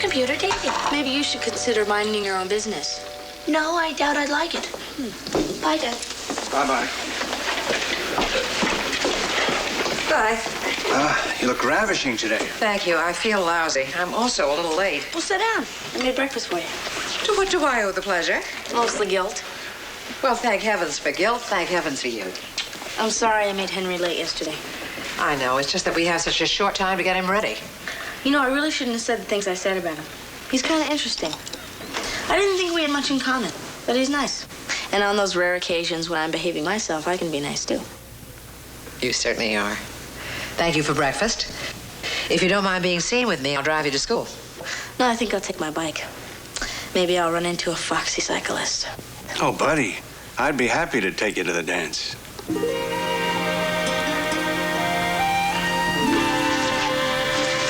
computer, take it. Maybe you should consider minding your own business. No, I doubt I'd like it. Bye, Dad. Bye-bye. Bye. You look ravishing today. Thank you. I feel lousy. I'm also a little late. Well, sit down. I made breakfast for you. To what do I owe the pleasure? Mostly guilt. Well, thank heavens for guilt. Thank heavens for you. I'm sorry I made Henry late yesterday. I know. It's just that we have such a short time to get him ready. You know, I really shouldn't have said the things I said about him. He's kind of interesting. I didn't think we had much in common, but he's nice. And on those rare occasions when I'm behaving myself, I can be nice, too. You certainly are. Thank you for breakfast. If you don't mind being seen with me, I'll drive you to school. No, I think I'll take my bike. Maybe I'll run into a foxy cyclist. Oh, buddy, I'd be happy to take you to the dance.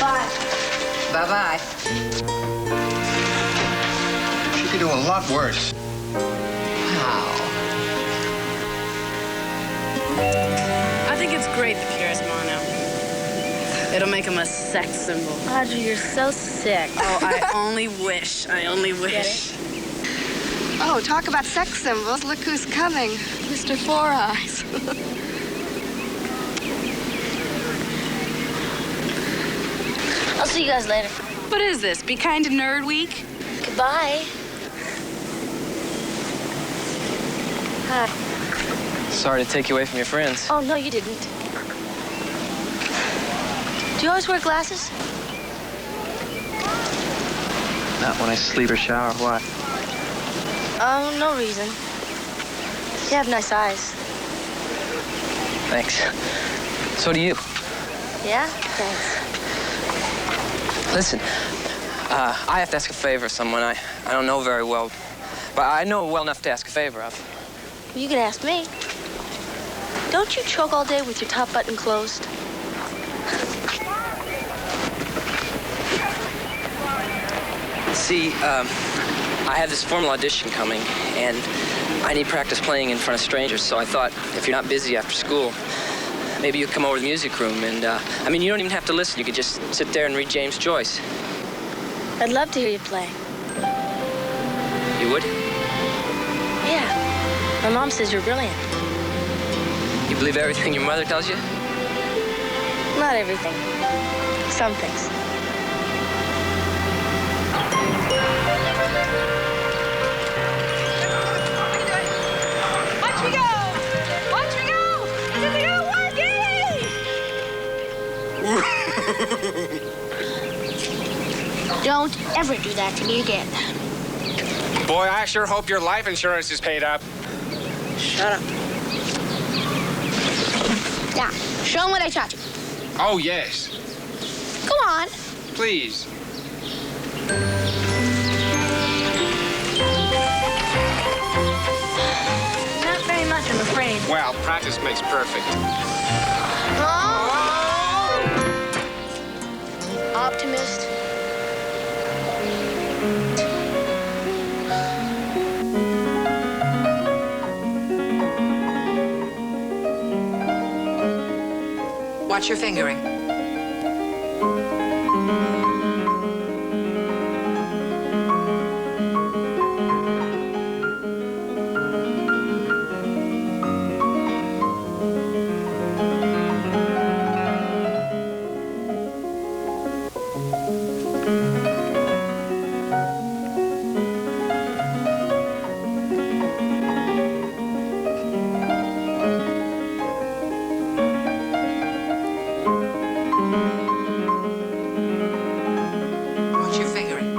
Bye. Bye-bye. She could do a lot worse. How? I think it's great that Pierre's mono. It'll make him a sex symbol. Audrey, you're so sick. Oh, I only wish. I only wish. Oh, talk about sex symbols. Look who's coming. Mr. Four Eyes. I'll see you guys later. What is this? Be Kind to Nerd Week? Goodbye. Hi. Sorry to take you away from your friends. Oh, no, you didn't. Do you always wear glasses? Not when I sleep or shower. Why? Oh, no reason. You have nice eyes. Thanks. So do you. Yeah? Thanks. Listen, I have to ask a favor of someone I don't know very well, but I know well enough to ask a favor of. You can ask me. Don't you choke all day with your top button closed? See, I have this formal audition coming, and I need practice playing in front of strangers, so I thought if you're not busy after school, maybe you could come over to the music room and, I mean, you don't even have to listen. You could just sit there and read James Joyce. I'd love to hear you play. You would? Yeah. My mom says you're brilliant. You believe everything your mother tells you? Not everything. Some things. Watch me go! Watch me go! Here we go! One, yay! Don't ever do that to me again. Boy, I sure hope your life insurance is paid up. Shut up. Now, show him what I taught you. Oh, yes. Go on. Please. Not very much, I'm afraid. Well, practice makes perfect. Optimist. Watch your fingering. Watch your fingering.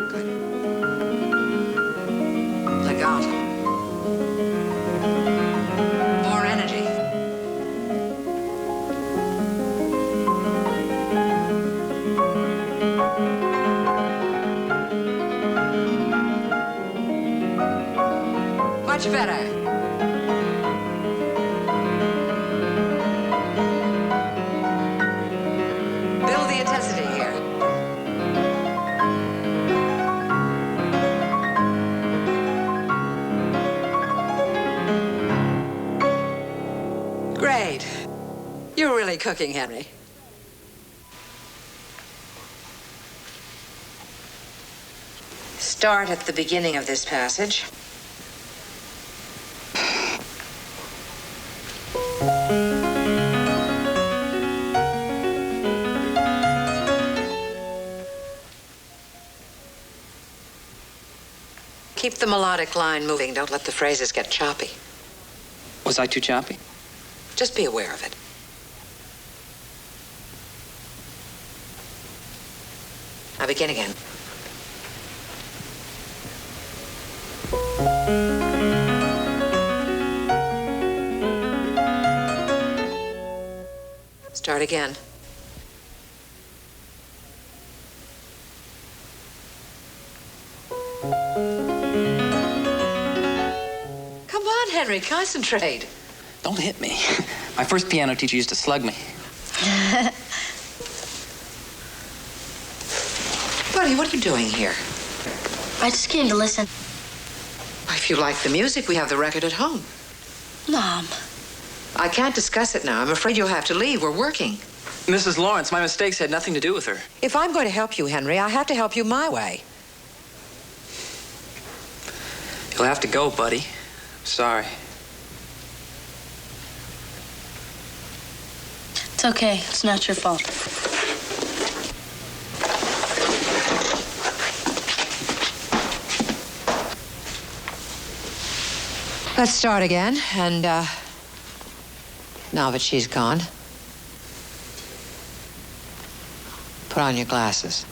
Good. Legato. More energy. Much better. Build the intensity here. Great. You're really cooking, Henry. Start at the beginning of this passage. Keep the melodic line moving. Don't let the phrases get choppy. Was I too choppy? Just be aware of it. Now begin again. Start again. Come on, Henry, concentrate. Don't hit me. My first piano teacher used to slug me. Buddy, what are you doing here? I just came to listen. If you like the music, we have the record at home. Mom. I can't discuss it now. I'm afraid you'll have to leave. We're working. Mrs. Lawrence, my mistakes had nothing to do with her. If I'm going to help you, Henry, I have to help you my way. You'll have to go, buddy. Sorry. It's okay. It's not your fault. Let's start again. And, now that she's gone, put on your glasses.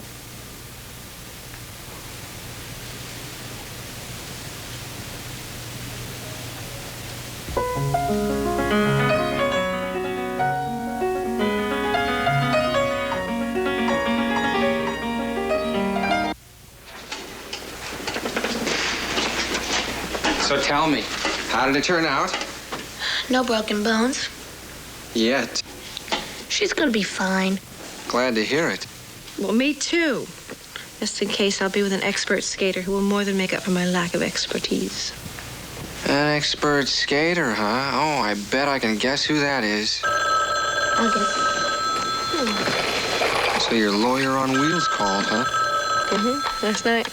So tell me, how did it turn out? No broken bones. Yet. She's gonna be fine. Glad to hear it. Well, me too. Just in case, I'll be with an expert skater who will more than make up for my lack of expertise. An expert skater, huh? Oh, I bet I can guess who that is. I'll guess. So your lawyer on wheels called, huh? Mm-hmm. Last night.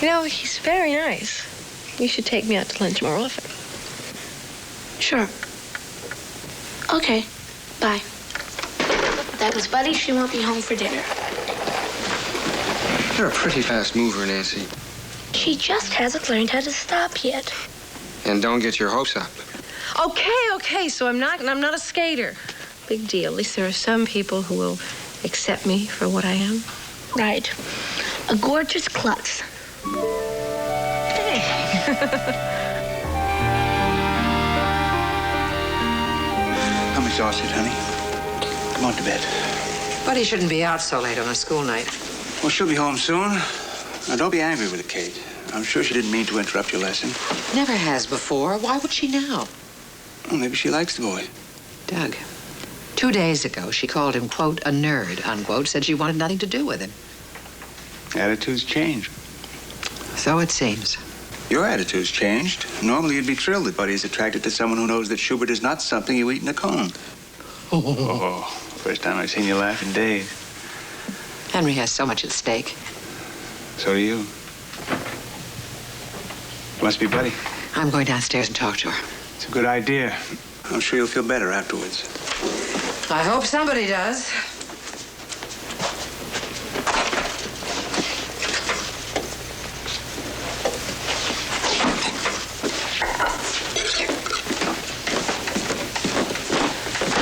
You know, he's very nice. You should take me out to lunch more often. Sure. Okay. Bye. That was Buddy. She won't be home for dinner. You're a pretty fast mover, Nancy. She just hasn't learned how to stop yet. And don't get your hopes up. Okay, so I'm not a skater. Big deal. At least there are some people who will accept me for what I am. Right. A gorgeous klutz. I'm exhausted, honey. Come on to bed. Buddy shouldn't be out so late on a school night. Well, she'll be home soon. Now, don't be angry with her, Kate. I'm sure she didn't mean to interrupt your lesson. Never has before. Why would she now? Well, maybe she likes the boy. Doug, 2 days ago, she called him, quote, a nerd, unquote, said she wanted nothing to do with him. Attitudes change. So it seems. Your attitude's changed. Normally, you'd be thrilled that Buddy is attracted to someone who knows that Schubert is not something you eat in a cone. Oh, first time I've seen you laugh in days. Henry has so much at stake. So do you. Must be Buddy. I'm going downstairs and talk to her. It's a good idea. I'm sure you'll feel better afterwards. I hope somebody does.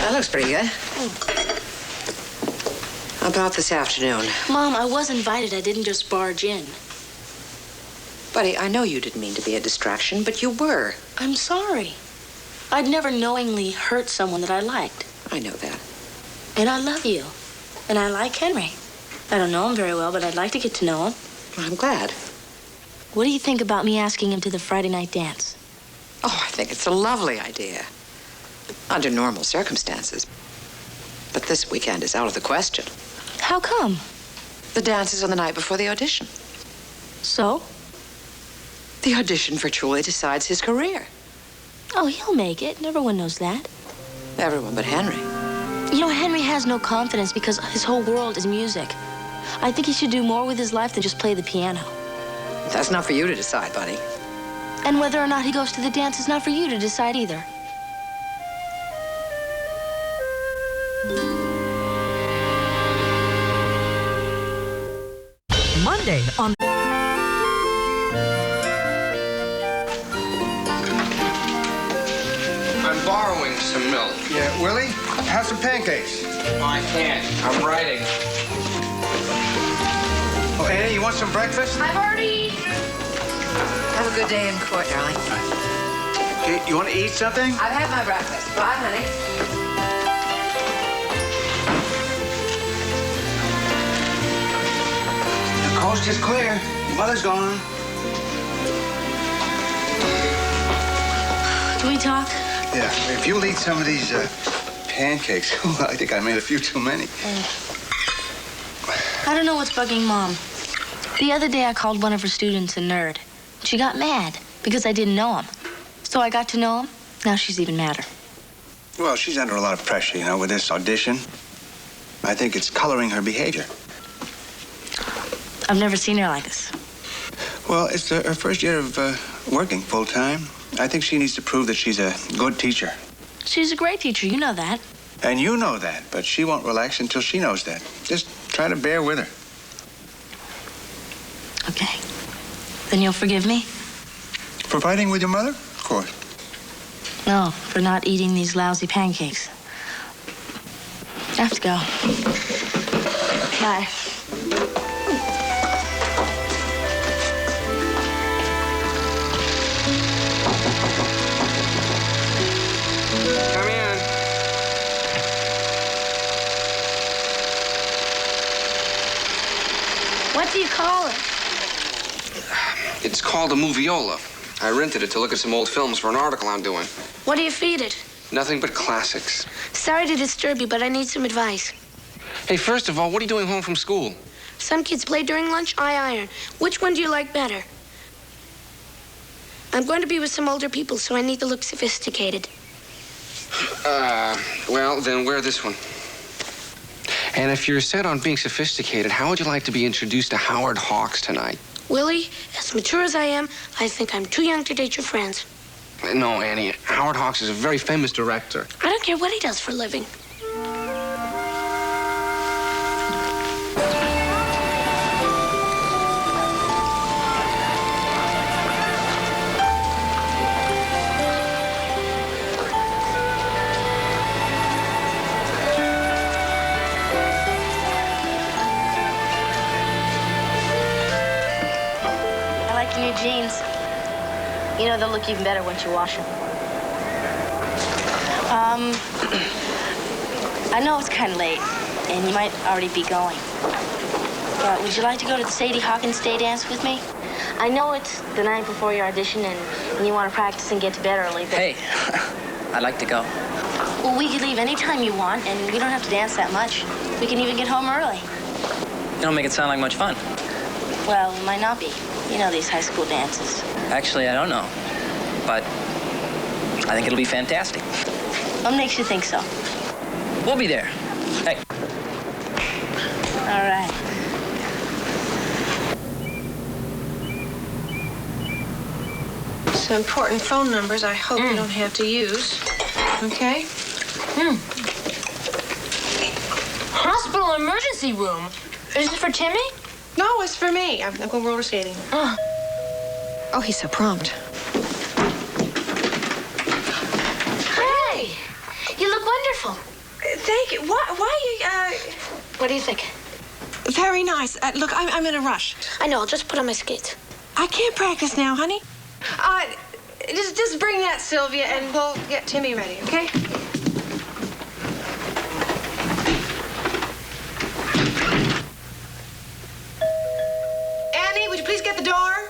That looks pretty good. How about this afternoon? Mom, I was invited. I didn't just barge in. Buddy, I know you didn't mean to be a distraction, but you were. I'm sorry. I'd never knowingly hurt someone that I liked. I know that. And I love you. And I like Henry. I don't know him very well, but I'd like to get to know him. Well, I'm glad. What do you think about me asking him to the Friday night dance? Oh, I think it's a lovely idea. Under normal circumstances. But this weekend is out of the question. How come? The dance is on the night before the audition. So? The audition virtually decides his career. Oh, he'll make it. Everyone knows that. Everyone but Henry. You know, Henry has no confidence because his whole world is music. I think he should do more with his life than just play the piano. That's not for you to decide, buddy. And whether or not he goes to the dance is not for you to decide either. Monday on... I'm borrowing some milk. Yeah, Willie, have some pancakes. No, I can't. I'm writing. Oh, Annie, you want some breakfast? I've already eaten. Have a good day in court, darling. Okay, you want to eat something? I've had my breakfast. Bye, honey. The coast is clear. Your mother's gone. Do we talk? Yeah, if you'll eat some of these pancakes, I think I made a few too many. I don't know what's bugging Mom. The other day I called one of her students a nerd. She got mad because I didn't know him. So I got to know him. Now she's even madder. Well, she's under a lot of pressure, you know, with this audition. I think it's coloring her behavior. I've never seen her like this. Well, it's her first year of working full-time. I think she needs to prove that she's a good teacher. She's a great teacher, you know that. And you know that, but she won't relax until she knows that. Just try to bear with her. Okay. Then you'll forgive me? For fighting with your mother? Of course. No, for not eating these lousy pancakes. I have to go. Bye. Come in. What do you call it? It's called a moviola. I rented it to look at some old films for an article I'm doing. What do you feed it? Nothing but classics. Sorry to disturb you, but I need some advice. Hey, first of all, what are you doing home from school? Some kids play during lunch, I iron. Which one do you like better? I'm going to be with some older people, so I need to look sophisticated. Well, then wear this one. And if you're set on being sophisticated, how would you like to be introduced to Howard Hawks tonight? Willie, as mature as I am, I think I'm too young to date your friends. No, Annie. Howard Hawks is a very famous director. I don't care what he does for a living. I like your new jeans. You know, they'll look even better once you wash them. I know it's kind of late, and you might already be going. But would you like to go to the Sadie Hawkins Day dance with me? I know it's the night before your audition, and you want to practice and get to bed early, but... Hey, I'd like to go. Well, we could leave any time you want, and we don't have to dance that much. We can even get home early. You don't make it sound like much fun. Well, it might not be. You know these high school dances. Actually, I don't know. But I think it'll be fantastic. What makes you think so? We'll be there. Hey. All right. Some important phone numbers I hope you don't have to use. Okay? Hospital emergency room? Is it for Timmy? No, it's for me. I'm going roller skating. Oh, he's so prompt. Hey, you look wonderful. Thank you. Why you, What do you think? Very nice. Look, I'm in a rush. I know, I'll just put on my skates. I can't practice now, honey. Just bring that, Sylvia, and we'll get Timmy ready, okay? Annie, would you please get the door?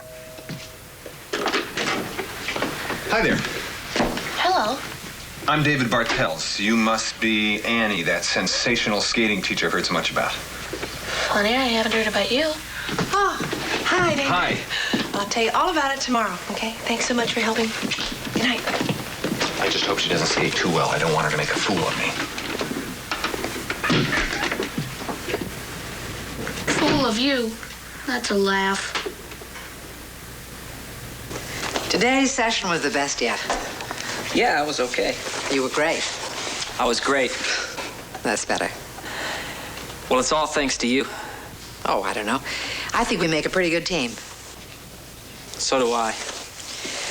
Hi there. Hello. I'm David Bartels. You must be Annie, that sensational skating teacher I've heard so much about. Funny, I haven't heard about you. Oh, hi, David. Hi. I'll tell you all about it tomorrow, okay? Thanks so much for helping. Good night. I just hope she doesn't skate too well. I don't want her to make a fool of me. Fool of you. That's a laugh. Today's session was the best yet. Yeah, I was okay. You were great. I was great. That's better. Well, it's all thanks to you. Oh, I don't know. I think we make a pretty good team. So do I.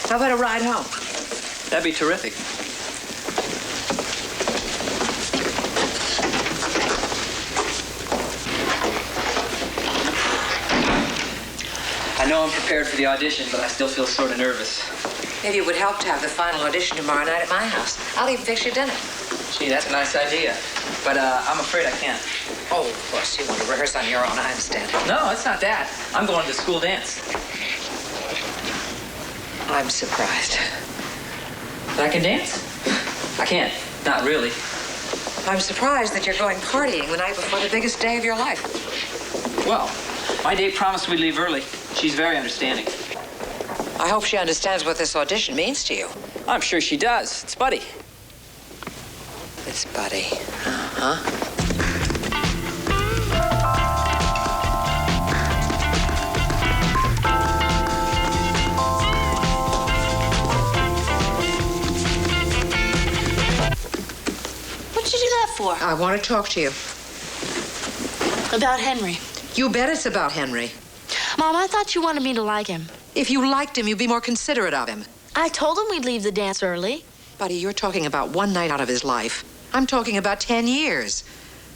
How about a ride home? That'd be terrific. I know I'm prepared for the audition, but I still feel sort of nervous. Maybe it would help to have the final audition tomorrow night at my house. I'll even fix your dinner. Gee, that's a nice idea. But I'm afraid I can't. Oh, of course, you want to rehearse on your own. I understand. No, it's not that. I'm going to the school dance. I'm surprised. But I can dance? I can't. Not really. I'm surprised that you're going partying the night before the biggest day of your life. Well, my date promised we'd leave early. She's very understanding. I hope she understands what this audition means to you. I'm sure she does. It's Buddy. It's Buddy. Uh-huh. What'd you do that for? I want to talk to you. About Henry. You bet it's about Henry. Mom, I thought you wanted me to like him. If you liked him, you'd be more considerate of him. I told him we'd leave the dance early. Buddy, you're talking about one night out of his life. I'm talking about 10 years.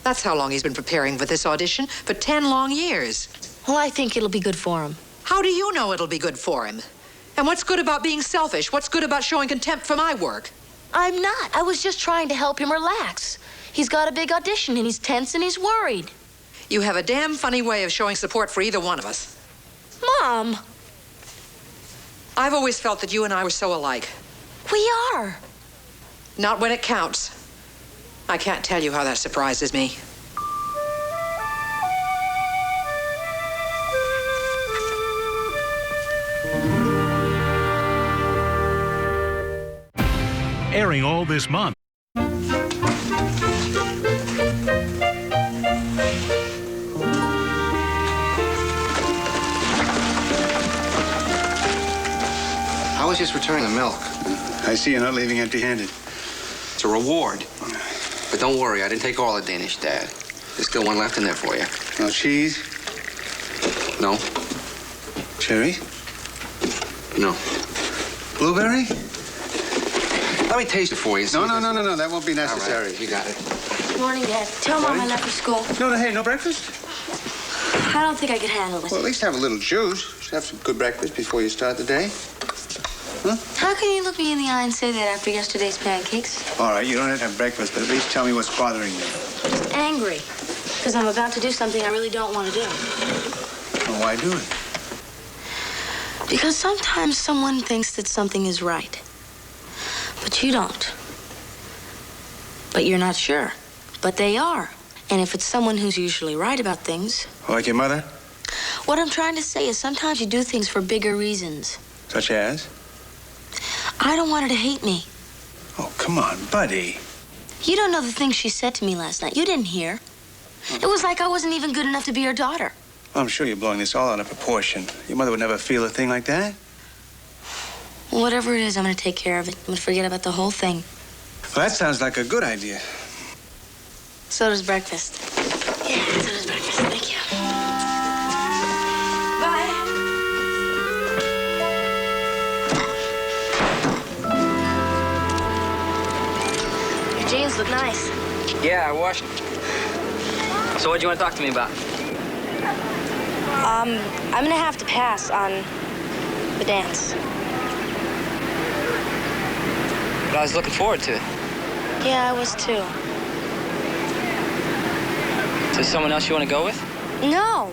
That's how long he's been preparing for this audition, for 10 long years. Well, I think it'll be good for him. How do you know it'll be good for him? And what's good about being selfish? What's good about showing contempt for my work? I'm not. I was just trying to help him relax. He's got a big audition, and he's tense and he's worried. You have a damn funny way of showing support for either one of us. Mom! I've always felt that you and I were so alike. We are. Not when it counts. I can't tell you how that surprises me. Airing all this month. I was just returning the milk. I see you're not leaving empty-handed. It's a reward. But don't worry, I didn't take all the Danish, Dad. There's still one left in there for you. No cheese? No. Cherry? No. Blueberry? Let me taste it for you. No. That won't be necessary. All right, you got it. Good morning, Dad. Tell Mom I left for school. No, hey, no breakfast? I don't think I could handle it. Well, at least have a little juice. Should have some good breakfast before you start the day. Huh? How can you look me in the eye and say that after yesterday's pancakes? All right, you don't have to have breakfast, but at least tell me what's bothering you. Just angry. Because I'm about to do something I really don't want to do. Well, why do it? Because sometimes someone thinks that something is right. But you don't. But you're not sure. But they are. And if it's someone who's usually right about things... Like your mother? What I'm trying to say is sometimes you do things for bigger reasons. Such as? I don't want her to hate me. Oh, come on, buddy. You don't know the things she said to me last night. You didn't hear. It was like I wasn't even good enough to be her daughter. I'm sure you're blowing this all out of proportion. Your mother would never feel a thing like that. Well, whatever it is, I'm going to take care of it. I'm going to forget about the whole thing. Well, that sounds like a good idea. So does breakfast. Yeah, so does breakfast. Thank you. Bye. Your jeans look nice. Yeah, I washed them. So what do you want to talk to me about? I'm going to have to pass on the dance. But I was looking forward to it. Yeah, I was too. Is there someone else you want to go with? No.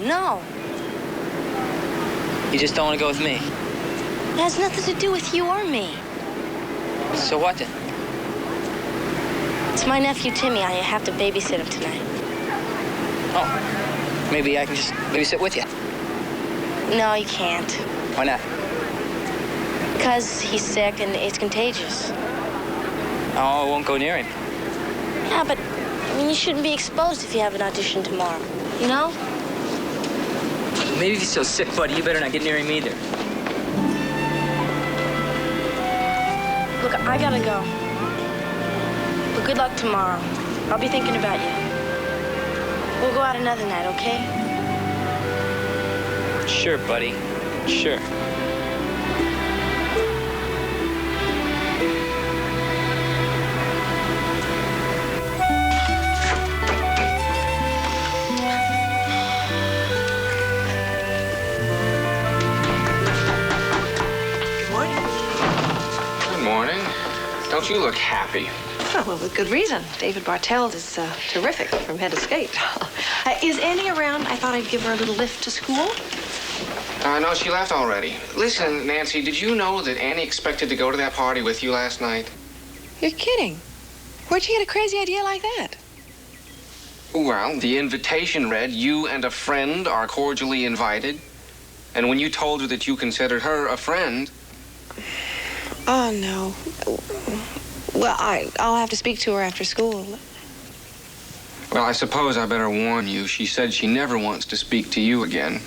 You just don't want to go with me? It has nothing to do with you or me. So what then? It's my nephew Timmy. I have to babysit him tonight. Oh, maybe I can just babysit with you. No, you can't. Why not? Because he's sick and it's contagious. Oh, I won't go near him. Yeah, but I mean, you shouldn't be exposed if you have an audition tomorrow. You know? Maybe if he's so sick, buddy, you better not get near him either. Look, I gotta go. But good luck tomorrow. I'll be thinking about you. We'll go out another night, okay? Sure, buddy. Sure. Good morning. Don't you look happy? Oh, well, with good reason. David Bartels is terrific from head to skate. Is Annie around? I thought I'd give her a little lift to school. No, she left already. Listen, Nancy, did you know that Annie expected to go to that party with you last night? You're kidding. Where'd you get a crazy idea like that? Well, the invitation read, you and a friend are cordially invited. And when you told her that you considered her a friend... Oh, no. Well, I'll have to speak to her after school. Well, I suppose I better warn you. She said she never wants to speak to you again.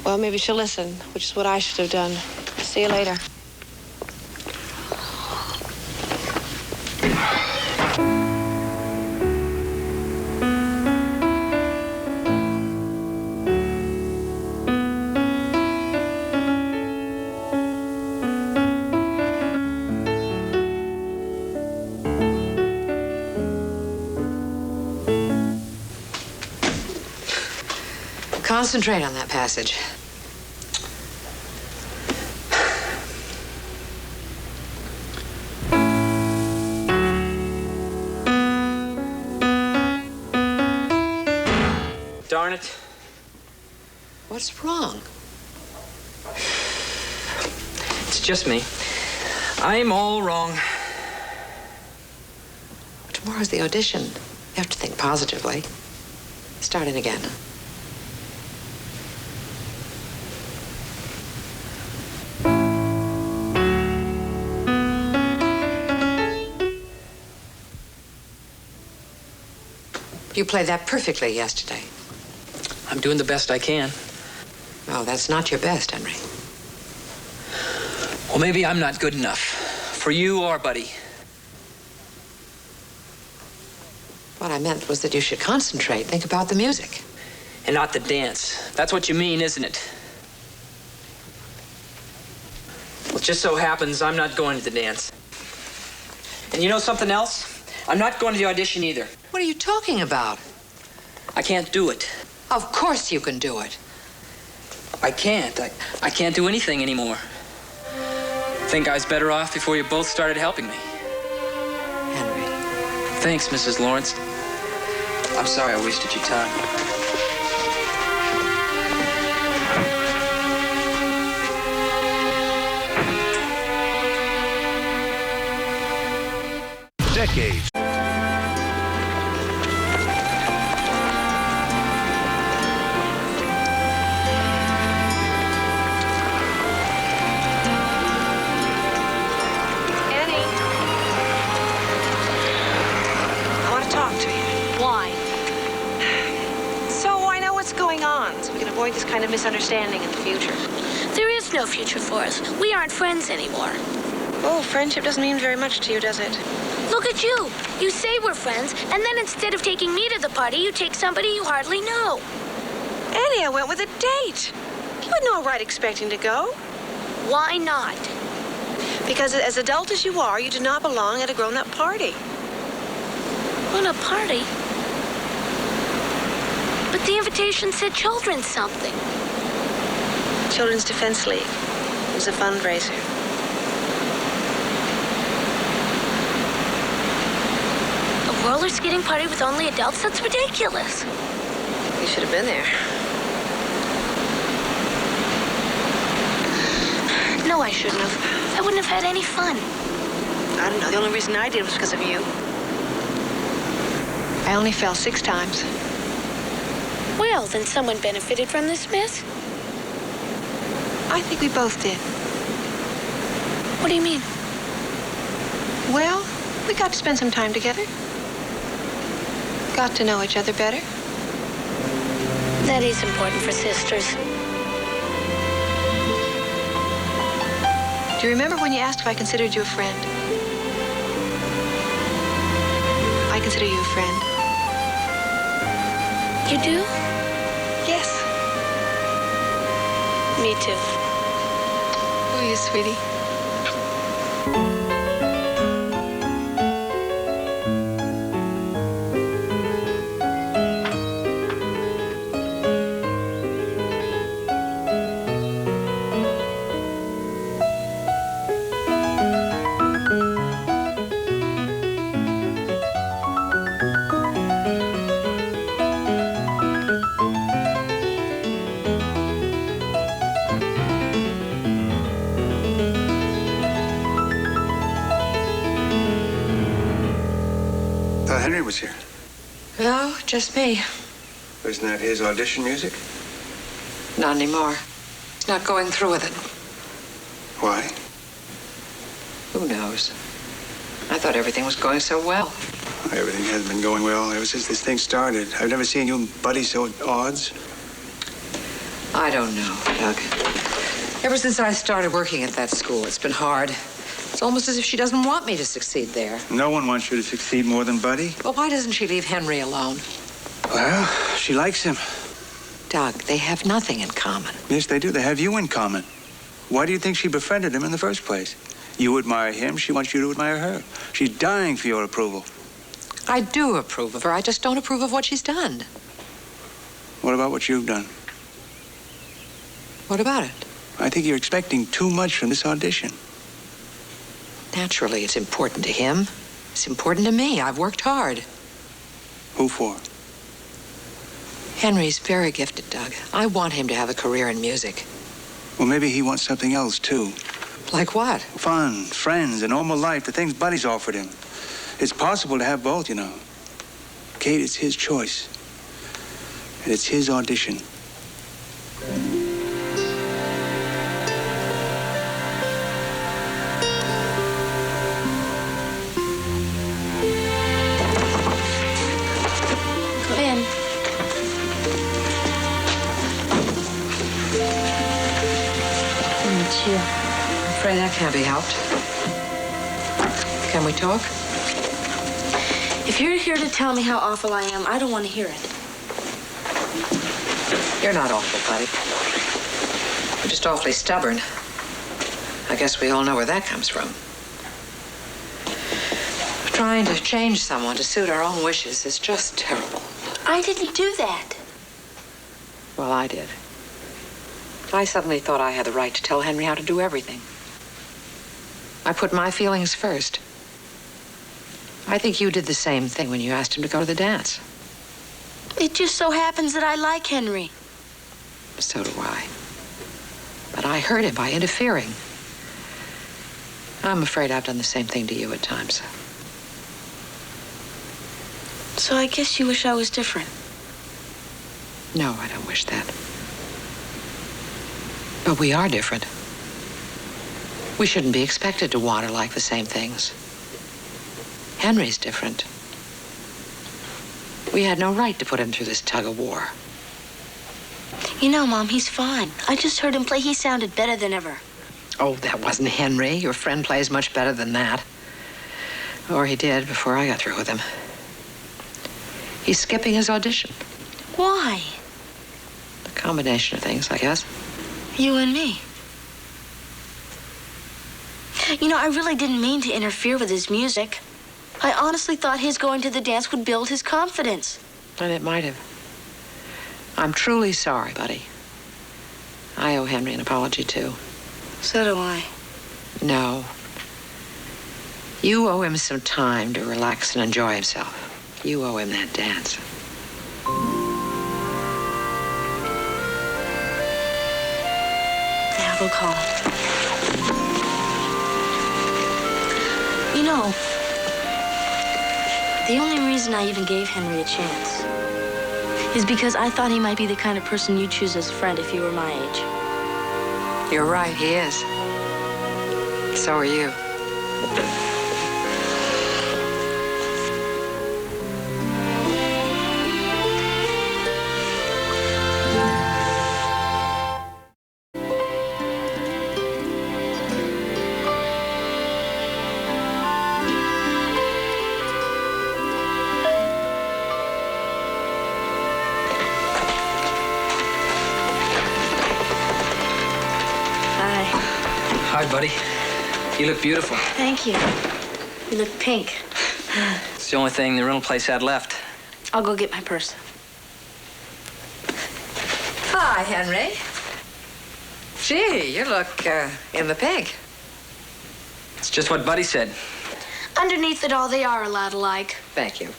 Well, maybe she'll listen, which is what I should have done. See you later. Concentrate on that passage. Darn it. What's wrong? It's just me. I'm all wrong. Tomorrow's the audition. You have to think positively. Starting again. You played that perfectly yesterday. I'm doing the best I can. No, that's not your best, Henry. Well, maybe I'm not good enough. For you or Buddy. What I meant was that you should concentrate. Think about the music. And not the dance. That's what you mean, isn't it? Well, it just so happens I'm not going to the dance. And you know something else? I'm not going to the audition either. What are you talking about? I can't do it. Of course you can do it. I can't. I can't do anything anymore. Think I was better off before you both started helping me. Henry. Thanks, Mrs. Lawrence. I'm sorry I wasted your time. Decades. Avoid this kind of misunderstanding in the future. There is no future for us. We aren't friends anymore. Oh, friendship doesn't mean very much to you, does it? Look at you. You say we're friends, and then instead of taking me to the party, you take somebody you hardly know. Annie, I went with a date. You had no right expecting to go. Why not? Because as adult as you are, you do not belong at a grown-up party. Grown-up party? But the invitation said children's something. Children's Defense League. It was a fundraiser. A roller skating party with only adults? That's ridiculous. You should have been there. No, I shouldn't have. I wouldn't have had any fun. I don't know. The only reason I did was because of you. I only fell 6 times. Well, then someone benefited from this, miss? I think we both did. What do you mean? Well, we got to spend some time together. Got to know each other better. That is important for sisters. Do you remember when you asked if I considered you a friend? I consider you a friend. You do? Yes. Me too. Oh, you sweetie. Henry was here. No, just me. Isn't that his audition music? Not anymore. He's not going through with it. Why? Who knows? I thought everything was going so well. Everything has been going well ever since this thing started. I've never seen you and Buddy so at odds. I don't know, Doug. Ever since I started working at that school, it's been hard. It's almost as if she doesn't want me to succeed there. No one wants you to succeed more than Buddy. Well, why doesn't she leave Henry alone? Well, she likes him. Doug, they have nothing in common. Yes, they do. They have you in common. Why do you think she befriended him in the first place? You admire him. She wants you to admire her. She's dying for your approval. I do approve of her. I just don't approve of what she's done. What about what you've done? What about it? I think you're expecting too much from this audition. Naturally, it's important to him. It's important to me. I've worked hard. Who for? Henry's very gifted, Doug. I want him to have a career in music. Well, maybe he wants something else, too. Like what? Fun, friends, a normal life, the things Buddy's offered him. It's possible to have both, you know. Kate, it's his choice. And it's his audition. Come in. I'm afraid that can't be helped. Can we talk? If you're here to tell me how awful I am, I don't want to hear it. You're not awful, buddy. You're just awfully stubborn. I guess we all know where that comes from. Trying to change someone to suit our own wishes is just terrible. I didn't do that. Well, I did. I suddenly thought I had the right to tell Henry how to do everything. I put my feelings first. I think you did the same thing when you asked him to go to the dance. It just so happens that I like Henry. So do I. But I hurt him by interfering. I'm afraid I've done the same thing to you at times. So I guess you wish I was different. No, I don't wish that. But we are different. We shouldn't be expected to want or like the same things. Henry's different. We had no right to put him through this tug of war. You know, Mom, he's fine. I just heard him play. He sounded better than ever. Oh, that wasn't Henry. Your friend plays much better than that. Or he did before I got through with him. He's skipping his audition. Why? A combination of things, I guess. You and me. You know, I really didn't mean to interfere with his music. I honestly thought his going to the dance would build his confidence. And it might have. I'm truly sorry, buddy. I owe Henry an apology, too. So do I. No. You owe him some time to relax and enjoy himself. You owe him that dance. Yeah, we'll call him. You know, the only reason I even gave Henry a chance is because I thought he might be the kind of person you'd choose as a friend if you were my age. You're right, he is. So are you. Hi, buddy. You look beautiful. Thank you. You look pink. It's the only thing the rental place had left. I'll go get my purse. Hi, Henry. Gee, you look in the pink. It's just what Buddy said. Underneath it all, they are a lot alike. Thank you.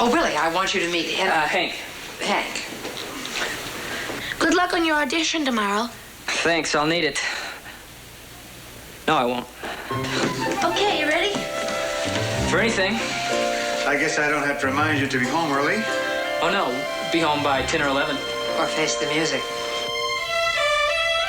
Oh, Willie, I want you to meet Hank. Hank. Good luck on your audition tomorrow. Thanks, I'll need it. No, I won't. Okay, you ready? For anything. I guess I don't have to remind you to be home early. Oh, no. Be home by 10 or 11. Or face the music.